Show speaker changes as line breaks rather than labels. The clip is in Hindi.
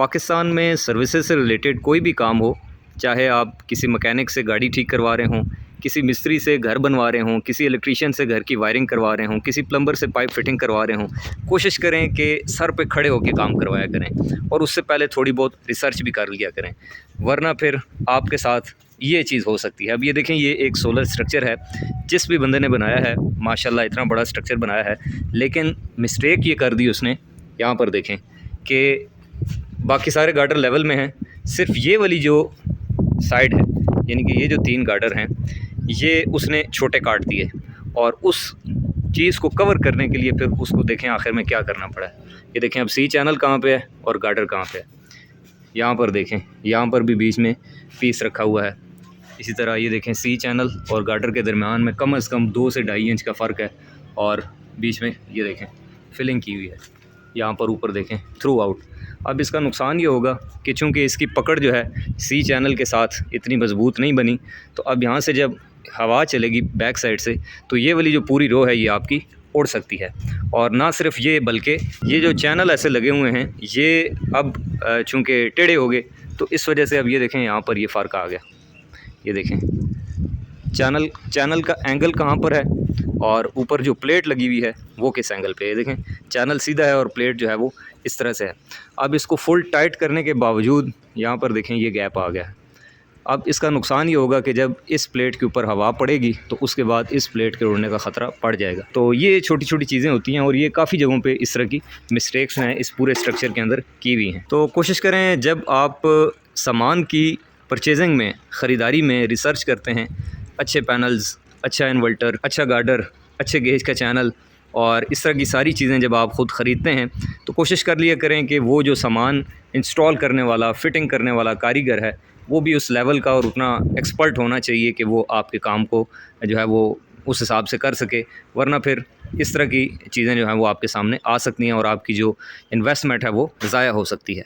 पाकिस्तान में सर्विसेज से रिलेटेड कोई भी काम हो, चाहे आप किसी मैकेनिक से गाड़ी ठीक करवा रहे हों, किसी मिस्त्री से घर बनवा रहे हों, किसी इलेक्ट्रीशियन से घर की वायरिंग करवा रहे हों, किसी प्लम्बर से पाइप फिटिंग करवा रहे हों, कोशिश करें कि सर पे खड़े होकर काम करवाया करें और उससे पहले थोड़ी बहुत रिसर्च भी कर लिया करें, वरना फिर आपके साथ ये चीज़ हो सकती है। अब ये देखें, ये एक सोलर स्ट्रक्चर है, जिस भी बंदे ने बनाया है माशाल्लाह इतना बड़ा स्ट्रक्चर बनाया है, लेकिन मिस्टेक ये कर दी उसने। यहाँ पर देखें कि बाकी सारे गार्डर लेवल में हैं, सिर्फ ये वाली जो साइड है, यानी कि ये जो 3 गार्डर हैं, ये उसने छोटे काट दिए और उस चीज़ को कवर करने के लिए फिर उसको देखें आखिर में क्या करना पड़ा है। ये देखें अब सी चैनल कहाँ पे है और गार्डर कहाँ पे है। यहाँ पर देखें, यहाँ पर भी बीच में पीस रखा हुआ है। इसी तरह ये देखें, सी चैनल और गार्डर के दरमियान में कम से कम 2 से 2.5 इंच का फ़र्क है और बीच में ये देखें फिलिंग की हुई है। यहाँ पर ऊपर देखें थ्रू आउट। अब इसका नुकसान ये होगा कि चूँकि इसकी पकड़ जो है सी चैनल के साथ इतनी मज़बूत नहीं बनी, तो अब यहाँ से जब हवा चलेगी बैक साइड से तो ये वाली जो पूरी रो है ये आपकी उड़ सकती है। और ना सिर्फ ये, बल्कि ये जो चैनल ऐसे लगे हुए हैं ये अब चूँकि टेढ़े हो गए, तो इस वजह से अब ये देखें यहाँ पर ये फ़र्क आ गया। ये देखें चैनल का एंगल कहाँ पर है और ऊपर जो प्लेट लगी हुई है वो किस एंगल पे है। देखें चैनल सीधा है और प्लेट जो है वो इस तरह से है। अब इसको फुल टाइट करने के बावजूद यहाँ पर देखें ये गैप आ गया है। अब इसका नुकसान ये होगा कि जब इस प्लेट के ऊपर हवा पड़ेगी तो उसके बाद इस प्लेट के उड़ने का ख़तरा पड़ जाएगा। तो ये छोटी छोटी चीज़ें होती हैं और ये काफ़ी जगहों पे इस तरह की मिस्टेक्स हैं इस पूरे स्ट्रक्चर के अंदर की हुई हैं। तो कोशिश करें जब आप सामान की परचेजिंग में, ख़रीदारी में रिसर्च करते हैं, अच्छे पैनल्स, अच्छा इन्वर्टर, अच्छा गार्डर, अच्छे गेज का चैनल और इस तरह की सारी चीज़ें जब आप ख़ुद ख़रीदते हैं तो कोशिश कर लिया करें कि वो जो सामान इंस्टॉल करने वाला, फ़िटिंग करने वाला कारीगर है वो भी उस लेवल का और उतना एक्सपर्ट होना चाहिए कि वो आपके काम को जो है वो उस हिसाब से कर सके, वरना फिर इस तरह की चीज़ें जो हैं वो आपके सामने आ सकती हैं और आपकी जो इन्वेस्टमेंट है वो ज़ाया हो सकती है।